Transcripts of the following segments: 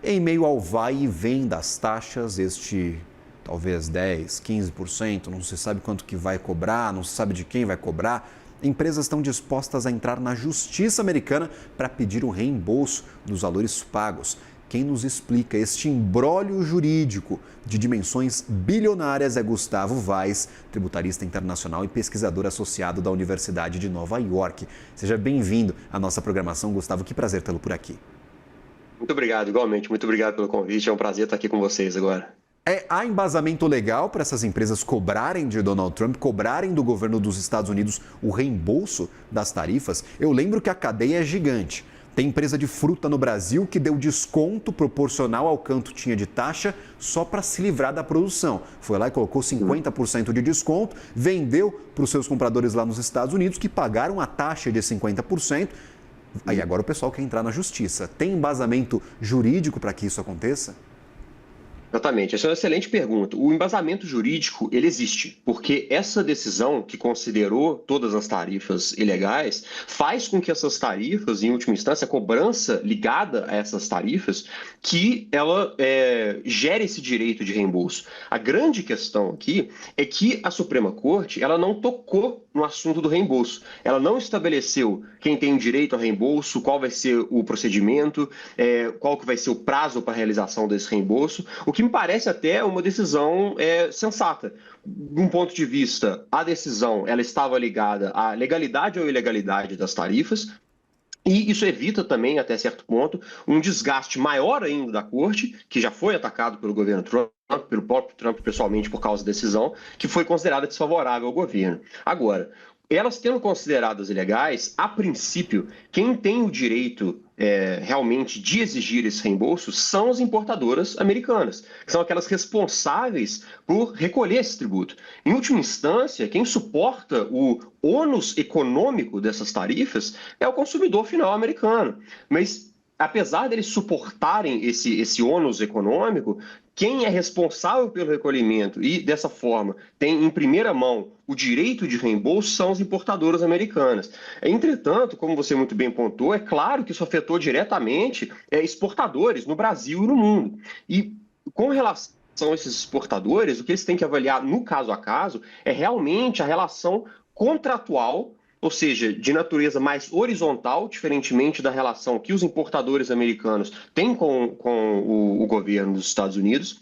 Em meio ao vai e vem das taxas, talvez 10, 15%, não se sabe quanto que vai cobrar, não se sabe de quem vai cobrar, empresas estão dispostas a entrar na justiça americana para pedir o reembolso dos valores pagos. Quem nos explica este imbróglio jurídico de dimensões bilionárias é Gustavo Vaz, tributarista internacional e pesquisador associado da Universidade de Nova York. Seja bem-vindo à nossa programação, Gustavo. Que prazer tê-lo por aqui. Muito obrigado, igualmente. Muito obrigado pelo convite. É um prazer estar aqui com vocês agora. Há embasamento legal para essas empresas cobrarem de Donald Trump, cobrarem do governo dos Estados Unidos o reembolso das tarifas? Eu lembro que a cadeia é gigante. Tem empresa de fruta no Brasil que deu desconto proporcional ao quanto tinha de taxa só para se livrar da produção. Foi lá e colocou 50% de desconto, vendeu para os seus compradores lá nos Estados Unidos que pagaram a taxa de 50%. Aí agora o pessoal quer entrar na justiça. Tem embasamento jurídico para que isso aconteça? Exatamente, essa é uma excelente pergunta. O embasamento jurídico, ele existe, porque essa decisão que considerou todas as tarifas ilegais faz com que essas tarifas, em última instância, a cobrança ligada a essas tarifas, que ela gere esse direito de reembolso. A grande questão aqui é que a Suprema Corte, ela não tocou no assunto do reembolso. Ela não estabeleceu quem tem direito ao reembolso, qual vai ser o procedimento, qual que vai ser o prazo para a realização desse reembolso, o que me parece até uma decisão sensata. De um ponto de vista, a decisão ela estava ligada à legalidade ou ilegalidade das tarifas, e isso evita também, até certo ponto, um desgaste maior ainda da corte, que já foi atacado pelo governo Trump, pelo próprio Trump pessoalmente por causa da decisão, que foi considerada desfavorável ao governo. Agora, elas tendo consideradas ilegais, a princípio, quem tem o direito realmente de exigir esse reembolso são as importadoras americanas, que são aquelas responsáveis por recolher esse tributo. Em última instância, quem suporta o ônus econômico dessas tarifas é o consumidor final americano. Mas, apesar deles suportarem esse ônus econômico, quem é responsável pelo recolhimento e, dessa forma, tem em primeira mão o direito de reembolso são as importadoras americanas. Entretanto, como você muito bem pontuou, é claro que isso afetou diretamente exportadores no Brasil e no mundo. E com relação a esses exportadores, o que eles têm que avaliar no caso a caso é realmente a relação contratual, ou seja, de natureza mais horizontal, diferentemente da relação que os importadores americanos têm com o governo dos Estados Unidos,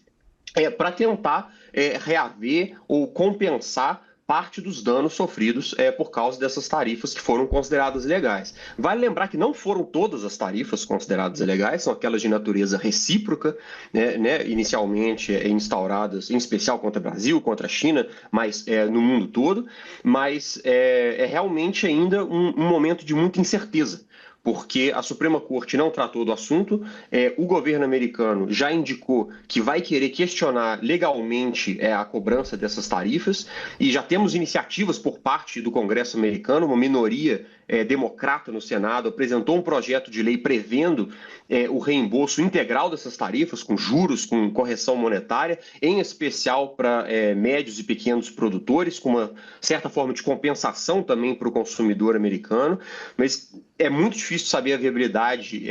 para tentar reaver ou compensar parte dos danos sofridos por causa dessas tarifas que foram consideradas ilegais. Vale lembrar que não foram todas as tarifas consideradas ilegais, são aquelas de natureza recíproca, inicialmente instauradas, em especial contra o Brasil, contra a China, mas no mundo todo, mas é realmente ainda um momento de muita incerteza, porque a Suprema Corte não tratou do assunto, o governo americano já indicou que vai querer questionar legalmente a cobrança dessas tarifas, e já temos iniciativas por parte do Congresso americano, uma minoria democrata no Senado apresentou um projeto de lei prevendo o reembolso integral dessas tarifas, com juros, com correção monetária, em especial para médios e pequenos produtores, com uma certa forma de compensação também para o consumidor americano, mas é muito difícil saber a viabilidade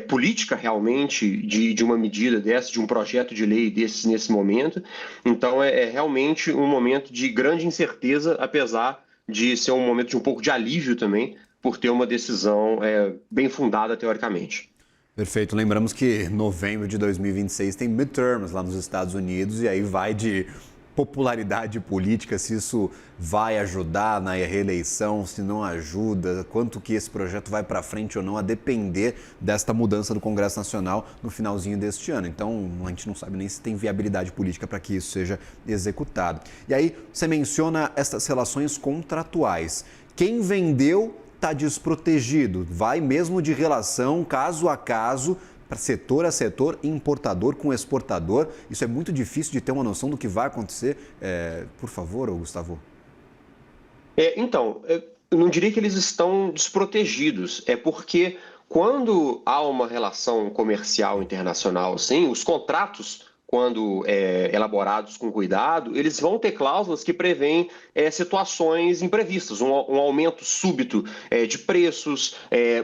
política realmente de uma medida dessa, de um projeto de lei desses nesse momento. Então é realmente um momento de grande incerteza, apesar de ser um momento de um pouco de alívio também, por ter uma decisão bem fundada teoricamente. Perfeito. Lembramos que novembro de 2026 tem midterms lá nos Estados Unidos e aí vai de popularidade política, se isso vai ajudar na reeleição, se não ajuda, quanto que esse projeto vai para frente ou não, a depender desta mudança do Congresso Nacional no finalzinho deste ano. Então, a gente não sabe nem se tem viabilidade política para que isso seja executado. E aí, você menciona essas relações contratuais. Quem vendeu está desprotegido, vai mesmo de relação caso a caso, para setor a setor, importador com exportador. Isso é muito difícil de ter uma noção do que vai acontecer. Por favor, Gustavo. Então, eu não diria que eles estão desprotegidos, é porque quando há uma relação comercial internacional, assim, os contratos quando elaborados com cuidado, eles vão ter cláusulas que prevêem situações imprevistas, um aumento súbito de preços,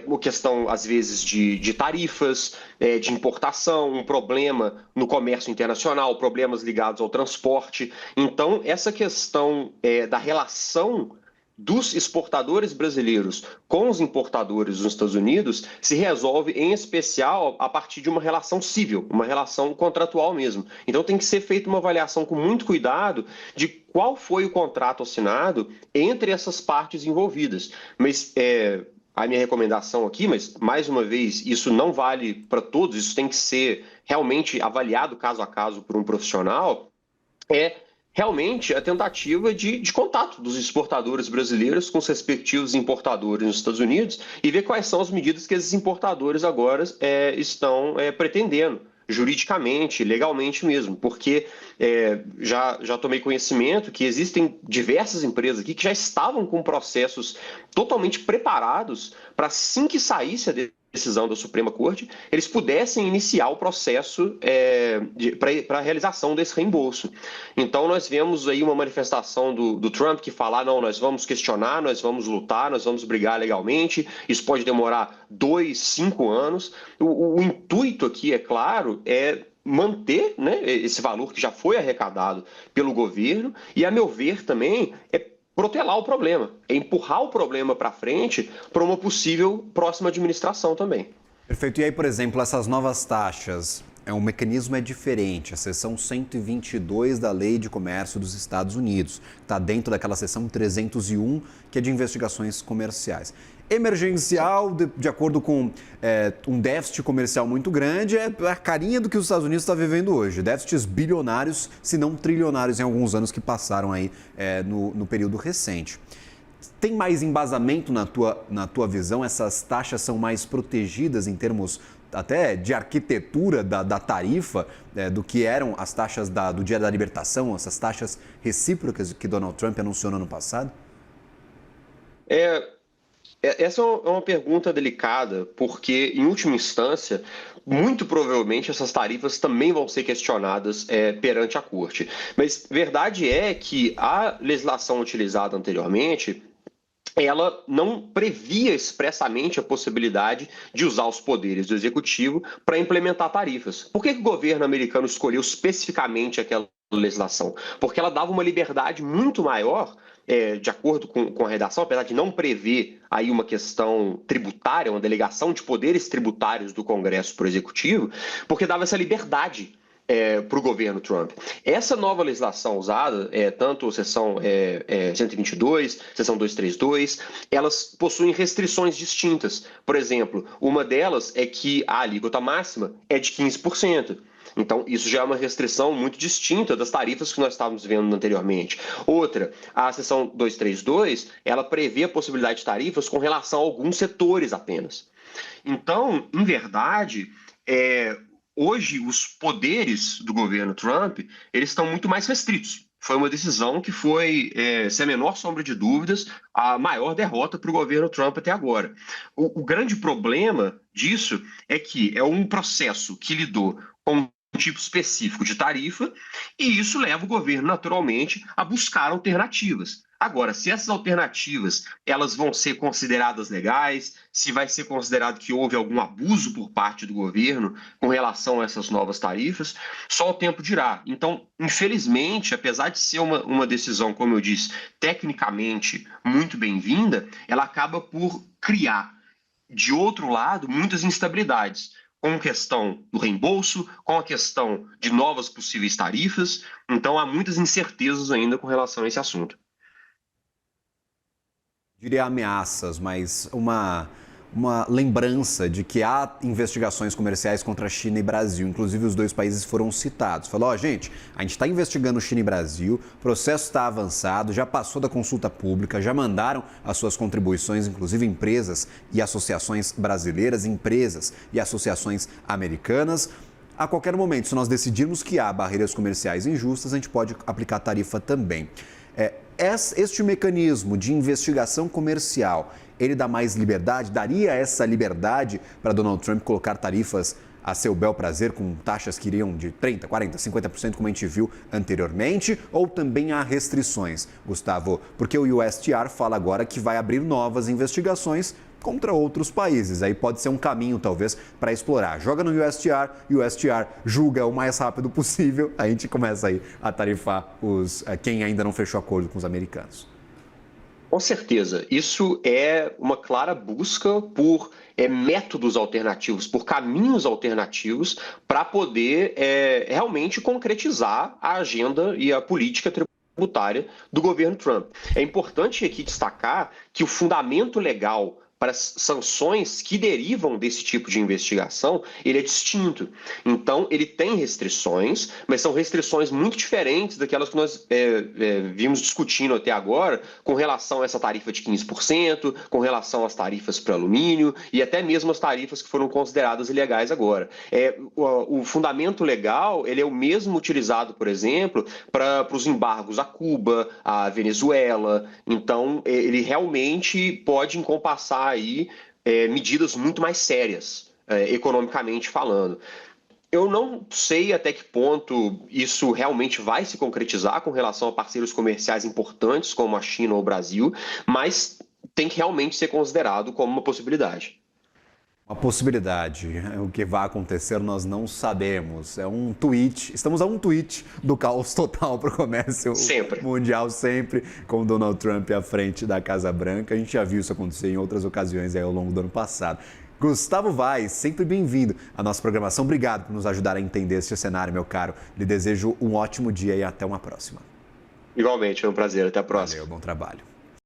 uma questão, às vezes, de tarifas, de importação, um problema no comércio internacional, problemas ligados ao transporte. Então, essa questão da relação dos exportadores brasileiros com os importadores dos Estados Unidos se resolve, em especial, a partir de uma relação civil, uma relação contratual mesmo. Então tem que ser feita uma avaliação com muito cuidado de qual foi o contrato assinado entre essas partes envolvidas. Mas a minha recomendação aqui, mas mais uma vez, isso não vale para todos, isso tem que ser realmente avaliado caso a caso por um profissional, realmente a tentativa de contato dos exportadores brasileiros com os respectivos importadores nos Estados Unidos e ver quais são as medidas que esses importadores agora estão pretendendo, juridicamente, legalmente mesmo, porque já tomei conhecimento que existem diversas empresas aqui que já estavam com processos totalmente preparados para, assim que saísse a decisão da Suprema Corte, eles pudessem iniciar o processo para a realização desse reembolso. Então, nós vemos aí uma manifestação do Trump que fala, não, nós vamos questionar, nós vamos lutar, nós vamos brigar legalmente, isso pode demorar 2, 5 anos. O intuito aqui, é claro, é manter, né, esse valor que já foi arrecadado pelo governo e, a meu ver, também protelar o problema, empurrar o problema para frente para uma possível próxima administração também. Perfeito. E aí, por exemplo, essas novas taxas, o mecanismo é diferente. A seção 122 da Lei de Comércio dos Estados Unidos está dentro daquela seção 301, que é de investigações comerciais. Emergencial, de acordo com um déficit comercial muito grande, é a carinha do que os Estados Unidos está vivendo hoje. Déficits bilionários, se não trilionários, em alguns anos que passaram aí no período recente. Tem mais embasamento na tua visão? Essas taxas são mais protegidas em termos até de arquitetura da tarifa do que eram as taxas do Dia da Libertação, essas taxas recíprocas que Donald Trump anunciou no ano passado? Essa é uma pergunta delicada, porque, em última instância, muito provavelmente essas tarifas também vão ser questionadas perante a Corte. Mas verdade é que a legislação utilizada anteriormente, ela não previa expressamente a possibilidade de usar os poderes do executivo para implementar tarifas. Por que o governo americano escolheu especificamente aquela legislação? Porque ela dava uma liberdade muito maior, de acordo com a redação, apesar de não prever aí uma questão tributária, uma delegação de poderes tributários do Congresso para o Executivo, porque dava essa liberdade para o governo Trump. Essa nova legislação usada, tanto a seção 122, seção 232, elas possuem restrições distintas. Por exemplo, uma delas é que a alíquota máxima é de 15%. Então, isso já é uma restrição muito distinta das tarifas que nós estávamos vendo anteriormente. Outra, a seção 232, ela prevê a possibilidade de tarifas com relação a alguns setores apenas. Então, em verdade, hoje os poderes do governo Trump, eles estão muito mais restritos. Foi uma decisão que foi, sem a menor sombra de dúvidas, a maior derrota para o governo Trump até agora. O grande problema disso é que é um processo que lidou com um tipo específico de tarifa e isso leva o governo, naturalmente, a buscar alternativas. Agora, se essas alternativas elas vão ser consideradas legais, se vai ser considerado que houve algum abuso por parte do governo com relação a essas novas tarifas, só o tempo dirá. Então, infelizmente, apesar de ser uma decisão, como eu disse, tecnicamente muito bem-vinda, ela acaba por criar, de outro lado, muitas instabilidades, com a questão do reembolso, com a questão de novas possíveis tarifas. Então, há muitas incertezas ainda com relação a esse assunto. Diria ameaças, mas uma lembrança de que há investigações comerciais contra China e Brasil. Inclusive, os dois países foram citados. Falou, gente, a gente está investigando China e Brasil, o processo está avançado, já passou da consulta pública, já mandaram as suas contribuições, inclusive empresas e associações brasileiras, empresas e associações americanas. A qualquer momento, se nós decidirmos que há barreiras comerciais injustas, a gente pode aplicar tarifa também. Este mecanismo de investigação comercial, ele dá mais liberdade? Daria essa liberdade para Donald Trump colocar tarifas a seu bel prazer, com taxas que iriam de 30%, 40%, 50%, como a gente viu anteriormente, ou também há restrições, Gustavo? Porque o USTR fala agora que vai abrir novas investigações contra outros países. Aí pode ser um caminho, talvez, para explorar. Joga no USTR, USTR julga o mais rápido possível, a gente começa aí a tarifar quem ainda não fechou acordo com os americanos. Com certeza. Isso é uma clara busca por métodos alternativos, por caminhos alternativos para poder realmente concretizar a agenda e a política tributária do governo Trump. É importante aqui destacar que o fundamento legal para as sanções que derivam desse tipo de investigação, ele é distinto. Então, ele tem restrições, mas são restrições muito diferentes daquelas que nós vimos discutindo até agora com relação a essa tarifa de 15%, com relação às tarifas para alumínio e até mesmo as tarifas que foram consideradas ilegais agora. O fundamento legal, ele é o mesmo utilizado, por exemplo, para os embargos a Cuba, a Venezuela. Então, ele realmente pode encompassar aí medidas muito mais sérias, economicamente falando. Eu não sei até que ponto isso realmente vai se concretizar com relação a parceiros comerciais importantes como a China ou o Brasil, mas tem que realmente ser considerado como uma possibilidade. Uma possibilidade. O que vai acontecer nós não sabemos. É um tweet. Estamos a um tweet do caos total para o comércio mundial, sempre com Donald Trump à frente da Casa Branca. A gente já viu isso acontecer em outras ocasiões aí ao longo do ano passado. Gustavo Vaz, sempre bem-vindo à nossa programação. Obrigado por nos ajudar a entender este cenário, meu caro. Lhe desejo um ótimo dia e até uma próxima. Igualmente, foi um prazer. Até a próxima. Valeu, bom trabalho.